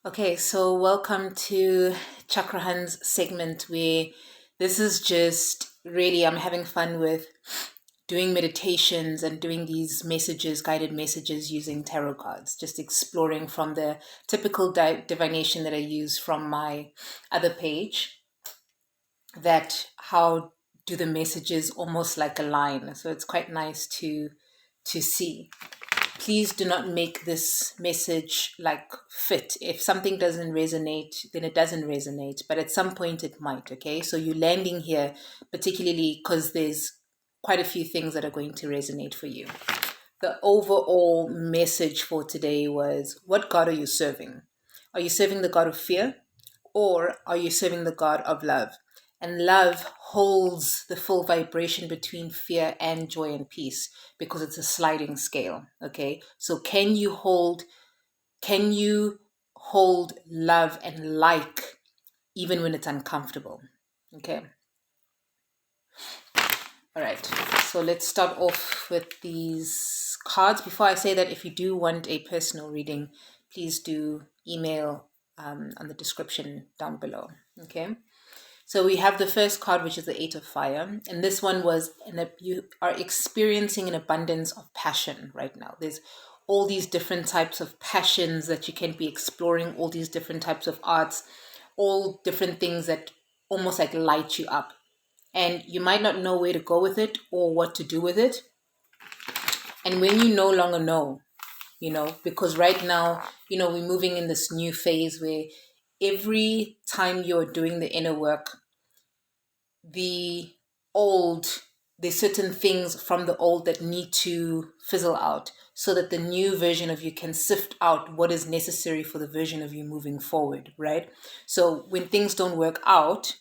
Okay, so welcome to Chakrahan's segment where this is just really, I'm having fun with doing meditations and doing these messages, guided messages using tarot cards, just exploring from the typical divination that I use from my other page, that how do the messages almost like align. So it's quite nice to see. Please do not make this message like fit. If something doesn't resonate, then it doesn't resonate, but at some point it might. Okay, so you're landing here particularly because there's quite a few things that are going to resonate for you. The overall message for today was, what God are you serving? Are you serving the God of fear, or are you serving the God of love? And love holds the full vibration between fear and joy and peace, because it's a sliding scale. Okay. So can you hold love and like even when it's uncomfortable? Okay. All right. So let's start off with these cards. Before I say that, if you do want a personal reading, please do email on the description down below. Okay. So we have the first card, which is the Eight of Fire. And this one was, you are experiencing an abundance of passion right now. There's all these different types of passions that you can be exploring, all these different types of arts, all different things that almost like light you up. And you might not know where to go with it or what to do with it. And when you no longer know, because right now, we're moving in this new phase where every time you're doing the inner work, the old, there's certain things from the old that need to fizzle out so that the new version of you can sift out what is necessary for the version of you moving forward, right? So when things don't work out,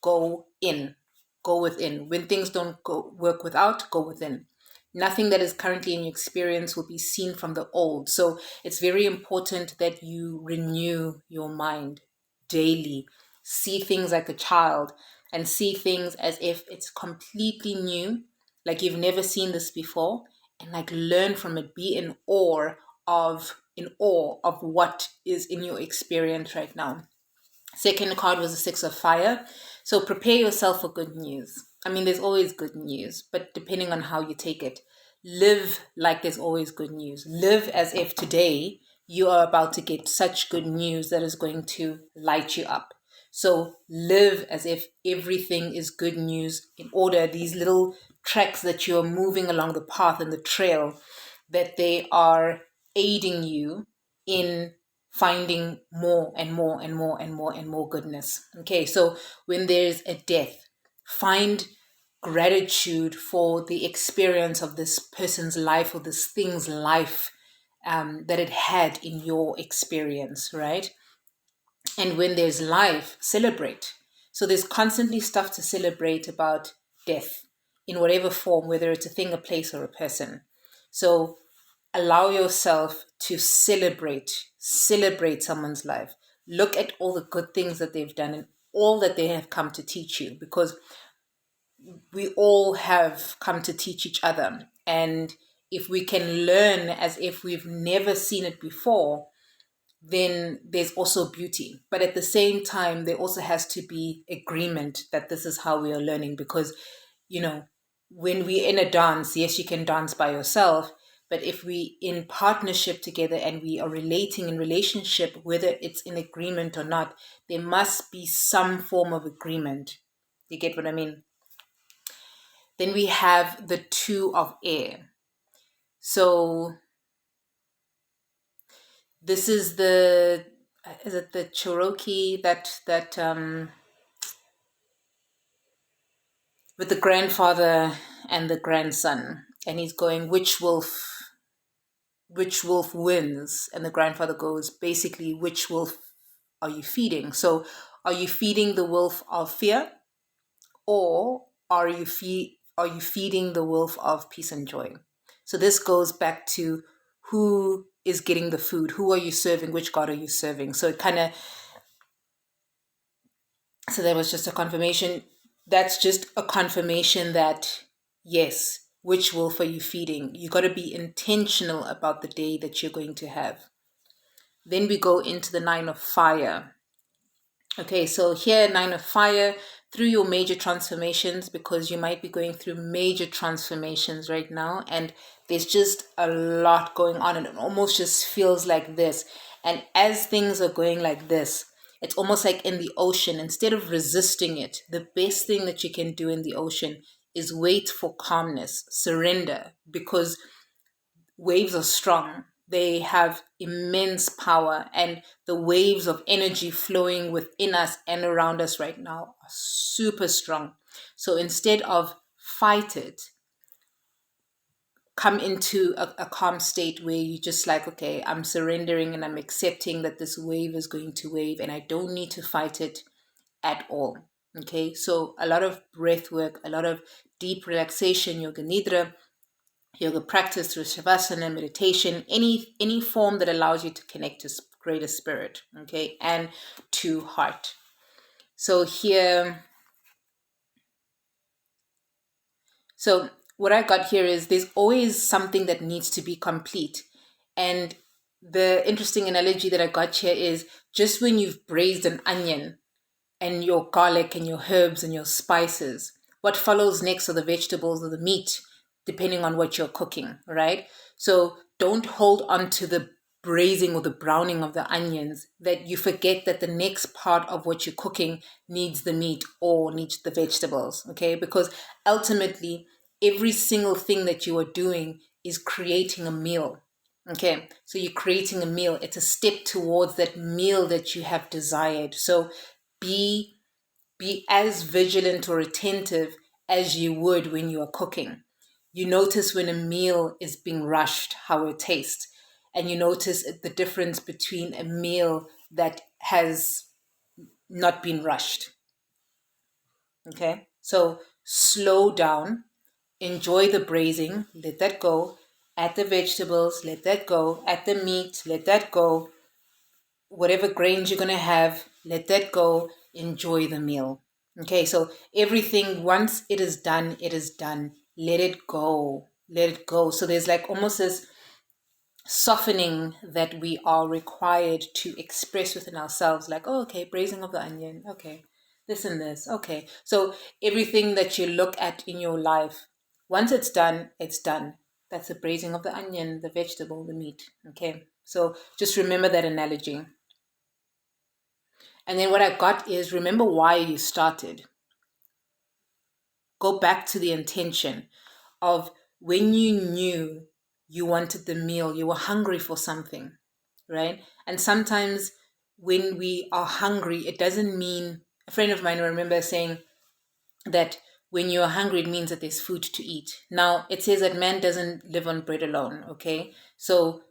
go in, go within. When things don't work without, go within. Nothing that is currently in your experience will be seen from the old. So it's very important that you renew your mind daily. See things like a child and see things as if it's completely new, like you've never seen this before, and like learn from it. Be in awe of what is in your experience right now. Second card was the Six of Fire. So prepare yourself for good news. I mean, there's always good news, but depending on how you take it, live like there's always good news. Live as if today you are about to get such good news that is going to light you up. So live as if everything is good news, in order these little tracks that you're moving along the path and the trail, that they are aiding you in finding more and more and more and more and more goodness. Okay, so when there's a death, find gratitude for the experience of this person's life or this thing's life, that it had in your experience, right? And when there's life, celebrate. So there's constantly stuff to celebrate about death in whatever form, whether it's a thing, a place, or a person. So allow yourself to celebrate someone's life. Look at all the good things that they've done and all that they have come to teach you, because we all have come to teach each other. And if we can learn as if we've never seen it before, then there's also beauty. But at the same time, there also has to be agreement that this is how we are learning. Because, when we're in a dance, yes, you can dance by yourself. But if we in partnership together and we are relating in relationship, whether it's in agreement or not, there must be some form of agreement. You get what I mean? Then we have the Two of Air. So this is is it the Cherokee that with the grandfather and the grandson, and he's going, which wolf wins? And the grandfather goes, basically, which wolf are you feeding? So are you feeding the wolf of fear, or are you feeding the wolf of peace and joy? So this goes back to who is getting the food, who are you serving, which God are you serving? So that was just a confirmation. That's just a confirmation that, yes, which wolf are you feeding? You got to be intentional about the day that you're going to have. Then we go into the 9 of fire. Okay, so here, 9 of fire, through your major transformations, because you might be going through major transformations right now, and there's just a lot going on, and it almost just feels like this. And as things are going like this, it's almost like in the ocean, instead of resisting it, the best thing that you can do in the ocean is wait for calmness, surrender, because waves are strong. They have immense power, and the waves of energy flowing within us and around us right now are super strong. So instead of fight it, come into a calm state where you just like, okay, I'm surrendering and I'm accepting that this wave is going to wave and I don't need to fight it at all. Okay, so a lot of breath work, a lot of deep relaxation, yoga nidra, yoga practice through shavasana, meditation, any form that allows you to connect to greater spirit, okay, and to heart. So here, so what I got here is there's always something that needs to be complete. And the interesting analogy that I got here is just when you've braised an onion and your garlic and your herbs and your spices, what follows next are the vegetables or the meat, depending on what you're cooking, right? So don't hold on to the braising or the browning of the onions that you forget that the next part of what you're cooking needs the meat or needs the vegetables, okay? Because ultimately, every single thing that you are doing is creating a meal. Okay, so you're creating a meal. It's a step towards that meal that you have desired. So be as vigilant or attentive as you would when you are cooking. You notice when a meal is being rushed, how it tastes, and you notice the difference between a meal that has not been rushed. Okay, so slow down, enjoy the braising, let that go. Add the vegetables, let that go. Add the meat, let that go. Whatever grains you're going to have, let that go. Enjoy the meal. Okay, so everything, once it is done, it is done. Let it go. Let it go. So there's like almost this softening that we are required to express within ourselves, like, oh, okay, braising of the onion, okay, this and this, okay. So everything that you look at in your life, once it's done, it's done. That's the braising of the onion, the vegetable, the meat, okay. So just remember that analogy. And then what I got is remember why you started. Go back to the intention of when you knew you wanted the meal, you were hungry for something, right? And sometimes when we are hungry, it doesn't mean, a friend of mine, I remember saying that when you're hungry, it means that there's food to eat. Now, it says that man doesn't live on bread alone, okay? So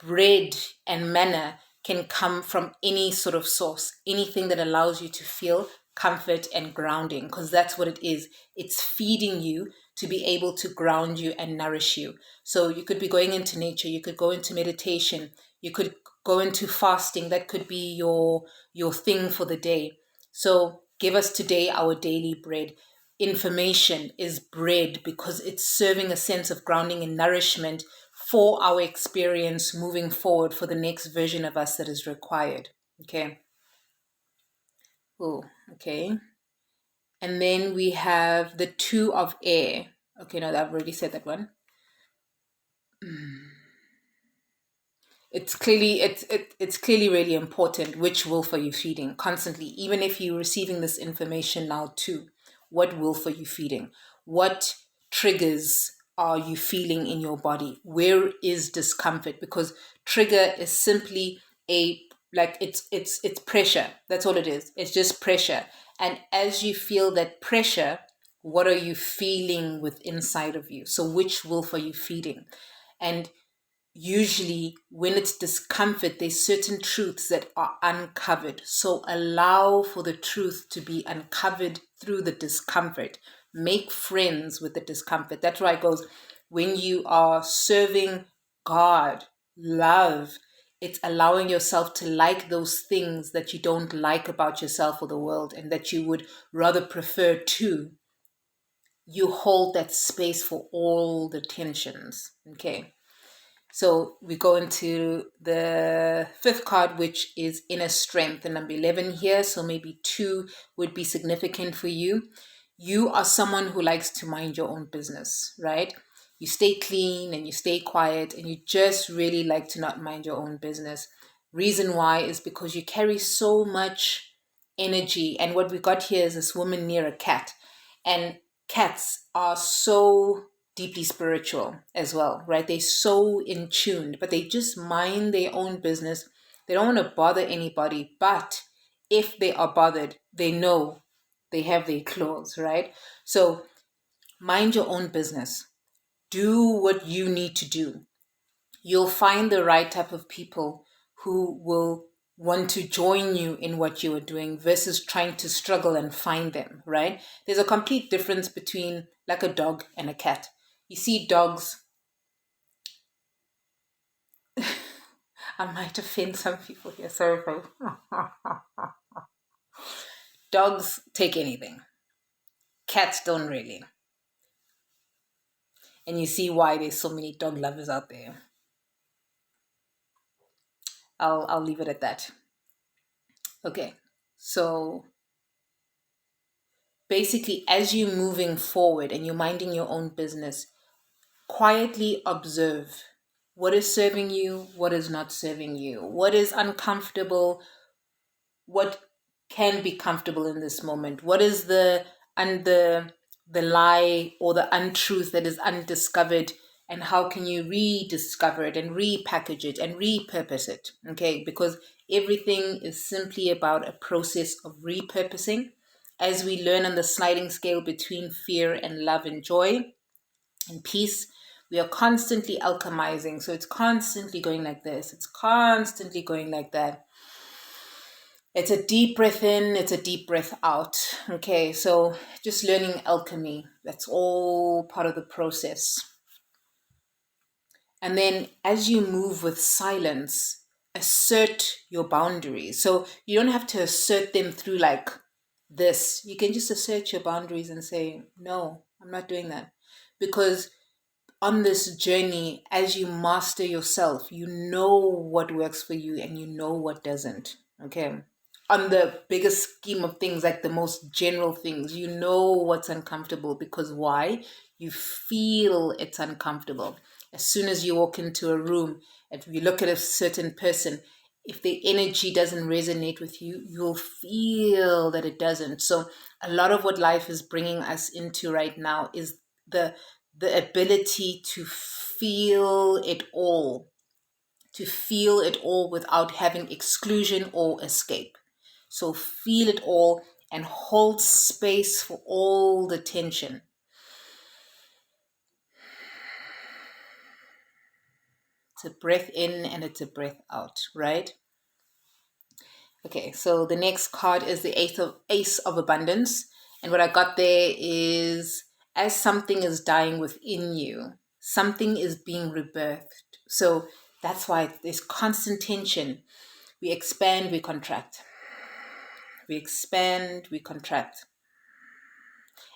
bread and manna can come from any sort of source, anything that allows you to feel comfort and grounding, because that's what it is. It's feeding you to be able to ground you and nourish you. So you could be going into nature, you could go into meditation, you could go into fasting. That could be your thing for the day. So give us today our daily bread. Information is bread because it's serving a sense of grounding and nourishment for our experience moving forward for the next version of us that is required. Okay. Oh, okay. And then we have the 2 of air. Okay, no, I've already said that one. It's clearly really important which wolf are you feeding constantly, even if you're receiving this information now too. What wolf are you feeding? What triggers are you feeling in your body? Where is discomfort? Because trigger is simply a like it's pressure. That's all it is. It's just pressure. And as you feel that pressure, what are you feeling with inside of you? So which wolf are you feeding? And usually when it's discomfort, there's certain truths that are uncovered. So allow for the truth to be uncovered through the discomfort. Make friends with the discomfort. That's why it goes, when you are serving God, love, it's allowing yourself to like those things that you don't like about yourself or the world and that you would rather prefer to. You hold that space for all the tensions. Okay. So we go into the fifth card, which is inner strength, the number 11 here. So maybe 2 would be significant for you. You are someone who likes to mind your own business, right? You stay clean and you stay quiet and you just really like to not mind your own business. Reason why is because you carry so much energy. And what we got here is this woman near a cat. And cats are so deeply spiritual as well, right? They're so in tune, but they just mind their own business. They don't want to bother anybody, but if they are bothered, they know they have their claws, right? So mind your own business. Do what you need to do. You'll find the right type of people who will want to join you in what you are doing versus trying to struggle and find them, right? There's a complete difference between like a dog and a cat. You see dogs, I might offend some people here, sorry for dogs take anything. Cats don't really. And you see why there's so many dog lovers out there. I'll leave it at that. Okay. So basically, as you're moving forward and you're minding your own business, quietly observe what is serving you, what is not serving you, what is uncomfortable, what can be comfortable in this moment, what is the lie or the untruth that is undiscovered, and how can you rediscover it and repackage it and repurpose it. Okay, because everything is simply about a process of repurposing. As we learn on the sliding scale between fear and love and joy and peace, we are constantly alchemizing. So it's constantly going like this, it's constantly going like that. It's a deep breath in, it's a deep breath out. Okay, so just learning alchemy, that's all part of the process. And then as you move with silence, assert your boundaries. So you don't have to assert them through like this. You can just assert your boundaries and say, no, I'm not doing that. Because on this journey, as you master yourself, you know what works for you and you know what doesn't. Okay. On the biggest scheme of things, like the most general things, you know what's uncomfortable because why? You feel it's uncomfortable. As soon as you walk into a room, if you look at a certain person, if the energy doesn't resonate with you, you'll feel that it doesn't. So a lot of what life is bringing us into right now is the ability to feel it all without having exclusion or escape. So feel it all and hold space for all the tension. It's a breath in and it's a breath out, right? Okay, so the next card is the Ace of Abundance. And what I got there is, as something is dying within you, something is being rebirthed. So that's why there's constant tension. We expand, we contract. We expand, we contract.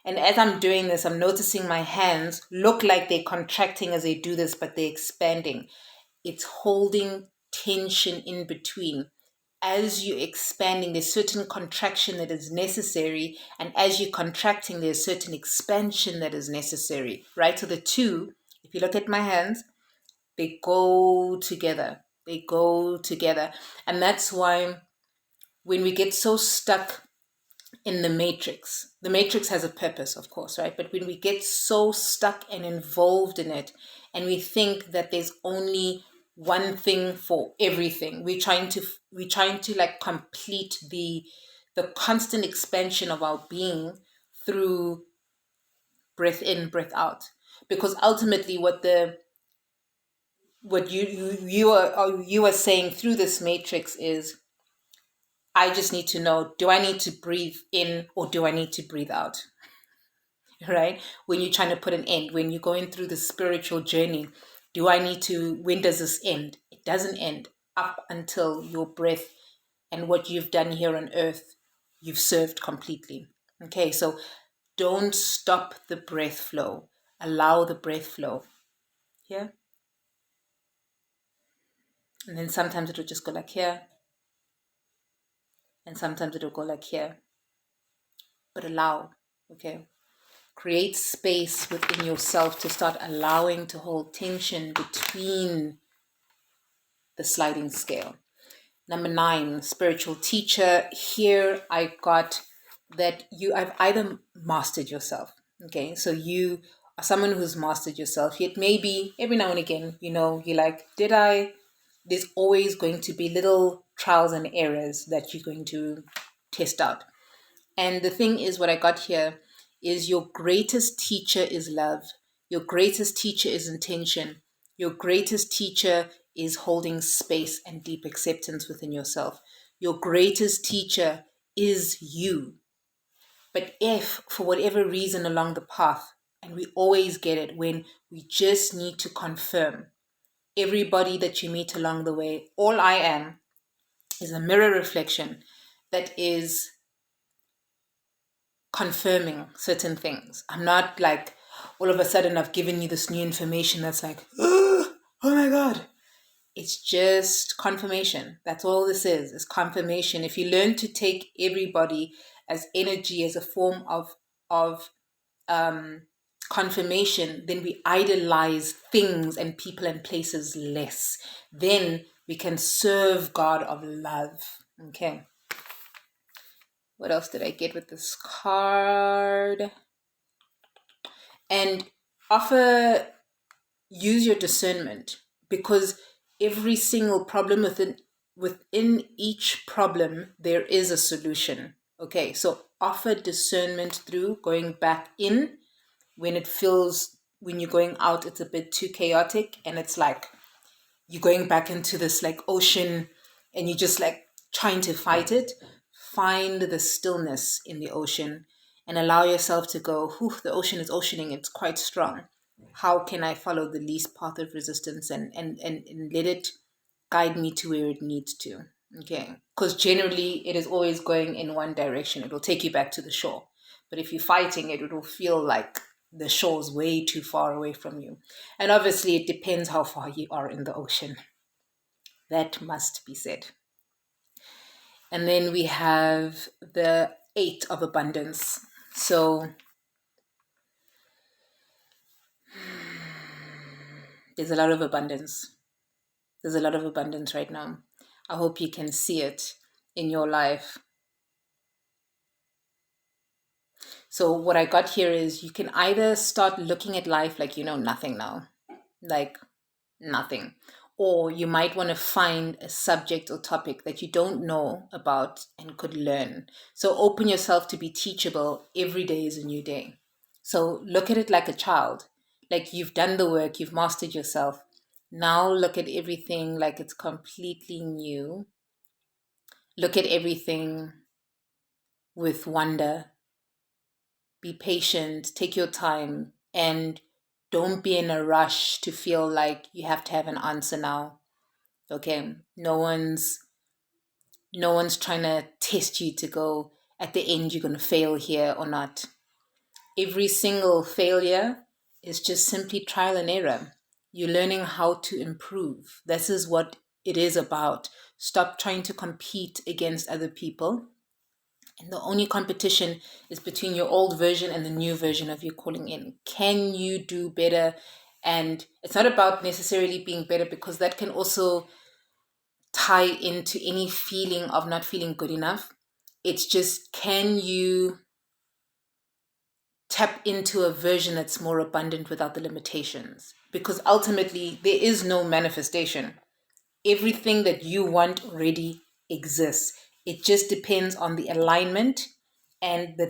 And as I'm doing this, I'm noticing my hands look like they're contracting as they do this, but they're expanding. It's holding tension in between. As you're expanding, there's certain contraction that is necessary. And as you're contracting, there's certain expansion that is necessary, right? So the two, if you look at my hands, they go together. They go together. And that's why when we get so stuck in the matrix has a purpose, of course, right? But when we get so stuck and involved in it, and we think that there's only one thing for everything, we're trying to like complete the constant expansion of our being through breath in, breath out. Because ultimately what you are saying through this matrix is, I just need to know, do I need to breathe in or do I need to breathe out? Right? When you're trying to put an end, when you're going through the spiritual journey, when does this end? It doesn't end up until your breath and what you've done here on earth, you've served completely. Okay, so don't stop the breath flow. Allow the breath flow. Yeah? And then sometimes it'll just go like here, and sometimes it'll go like here. But allow, okay? Create space within yourself to start allowing to hold tension between the sliding scale. Number 9, spiritual teacher. Here I got that I've either mastered yourself. Okay, so you are someone who's mastered yourself, yet maybe every now and again, you're like, did I? There's always going to be little trials and errors that you're going to test out. And the thing is, what I got here is your greatest teacher is love. Your greatest teacher is intention. Your greatest teacher is holding space and deep acceptance within yourself. Your greatest teacher is you. But if, for whatever reason along the path, and we always get it when we just need to confirm everybody that you meet along the way, all I am is a mirror reflection that is confirming certain things. I'm not like all of a sudden I've given you this new information that's like, oh my God. It's just confirmation. That's all this is confirmation. If you learn to take everybody as energy, as a form of confirmation, then we idolize things and people and places less. Then we can serve God of love. Okay. What else did I get with this card? And use your discernment, because every single problem within each problem there is a solution. Okay, so offer discernment through going back in when you're going out it's a bit too chaotic, and it's like you're going back into this like ocean and you're just like trying to fight it. Find the stillness in the ocean and allow yourself to go, whew, the ocean is oceaning, it's quite strong. How can I follow the least path of resistance and let it guide me to where it needs to? Okay. Because generally it is always going in one direction. It will take you back to the shore. But if you're fighting it, it will feel like the shore is way too far away from you. And obviously it depends how far you are in the ocean. That must be said. And then we have the 8 of abundance. So there's a lot of abundance. There's a lot of abundance right now. I hope you can see it in your life. So what I got here is you can either start looking at life like you know nothing now, like nothing. Or you might want to find a subject or topic that you don't know about and could learn. So open yourself to be teachable. Every day is a new day. So look at it like a child. Like you've done the work, you've mastered yourself. Now look at everything like it's completely new. Look at everything with wonder. Be patient, take your time, and don't be in a rush to feel like you have to have an answer now. Okay, no one's trying to test you to go at the end you're going to fail here or not. Every single failure is just simply trial and error. You're learning how to improve. This is what it is about. Stop trying to compete against other people. And the only competition is between your old version and the new version of you calling in. Can you do better? And it's not about necessarily being better, because that can also tie into any feeling of not feeling good enough. It's just, can you tap into a version that's more abundant without the limitations? Because ultimately, there is no manifestation. Everything that you want already exists. It just depends on the alignment and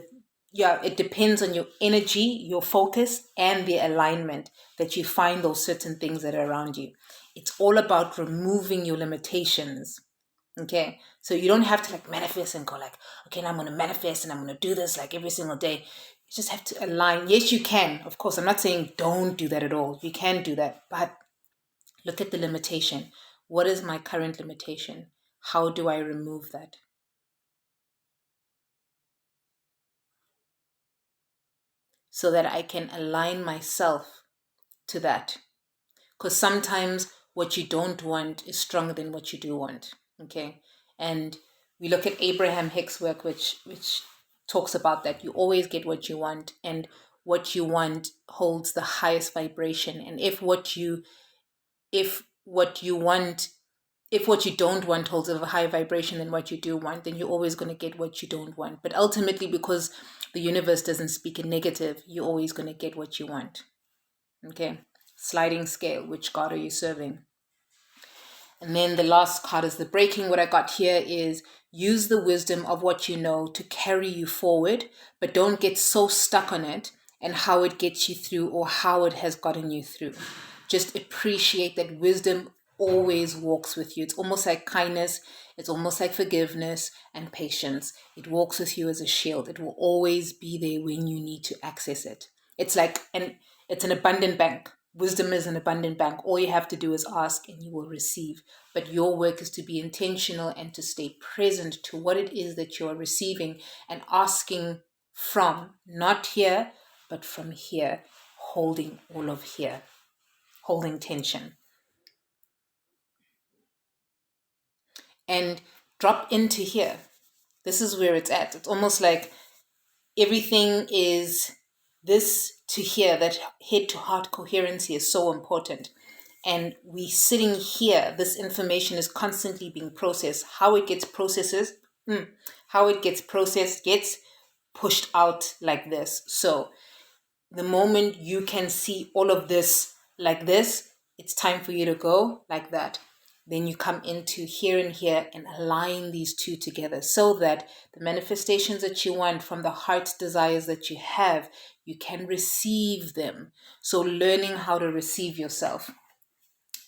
it depends on your energy, your focus, and the alignment that you find those certain things that are around you. It's all about removing your limitations. Okay, so you don't have to like manifest and go like, okay, now I'm going to manifest and I'm going to do this like every single day. You just have to align. Yes, you can. Of course, I'm not saying don't do that at all. You can do that, but look at the limitation. What is my current limitation? How do I remove that? So that I can align myself to that. Because sometimes what you don't want is stronger than what you do want. Okay. And we look at Abraham Hicks' work, which talks about that. You always get what you want, and what you want holds the highest vibration. And if what you want if what you don't want holds a higher vibration than what you do want, then you're always going to get what you don't want. But ultimately, because the universe doesn't speak in negative, you're always going to get what you want. Okay. Sliding scale. Which God are you serving? And then the last card is the breaking. What I got here is use the wisdom of what you know to carry you forward, but don't get so stuck on it and how it gets you through or how it has gotten you through. Just appreciate that wisdom always walks with you. It's almost like kindness. It's almost like forgiveness and patience. It walks with you as a shield. It will always be there when you need to access it. It's an abundant bank. Wisdom is an abundant bank. All you have to do is ask and you will receive. But your work is to be intentional and to stay present to what it is that you are receiving and asking from, not here, but from here, holding all of here, holding tension. And drop into here. This is where it's at. It's almost like everything is this to here, that head to heart coherency is so important. And we sitting here, this information is constantly being processed. How it gets processed gets pushed out like this. So the moment you can see all of this like this, it's time for you to go like that. Then you come into here and here and align these two together so that the manifestations that you want from the heart's desires that you have, you can receive them. So learning how to receive yourself.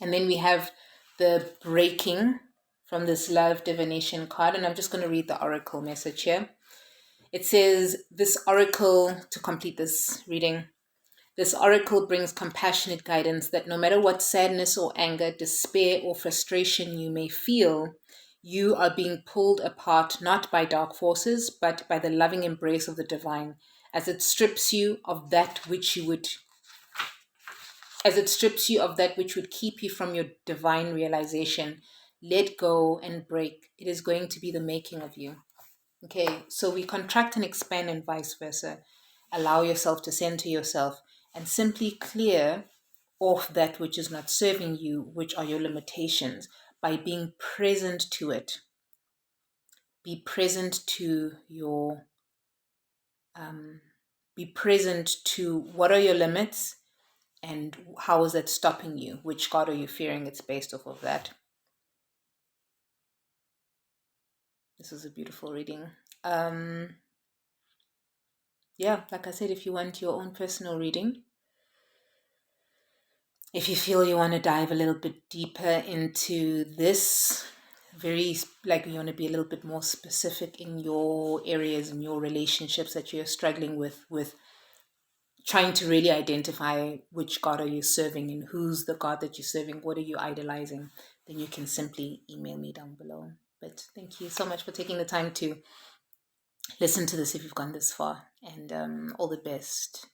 And then we have the breaking from this love divination card. And I'm just going to read the oracle message here. It says, this oracle, to complete this reading, this oracle brings compassionate guidance that no matter what sadness or anger, despair or frustration you may feel, you are being pulled apart not by dark forces, but by the loving embrace of the divine, as it strips you of that which would keep you from your divine realization. Let go and break. It is going to be the making of you. Okay, so we contract and expand and vice versa. Allow yourself to center yourself and simply clear off that which is not serving you, which are your limitations, by being present to it. Be present to be present to what are your limits and how is that stopping you? Which God are you fearing? It's based off of that. This is a beautiful reading. Yeah, like I said, if you want your own personal reading, if you feel you want to dive a little bit deeper into this, you want to be a little bit more specific in your areas and your relationships that you're struggling with trying to really identify which God are you serving and who's the God that you're serving, what are you idolizing, then you can simply email me down below. But thank you so much for taking the time to listen to this if you've gone this far, and all the best.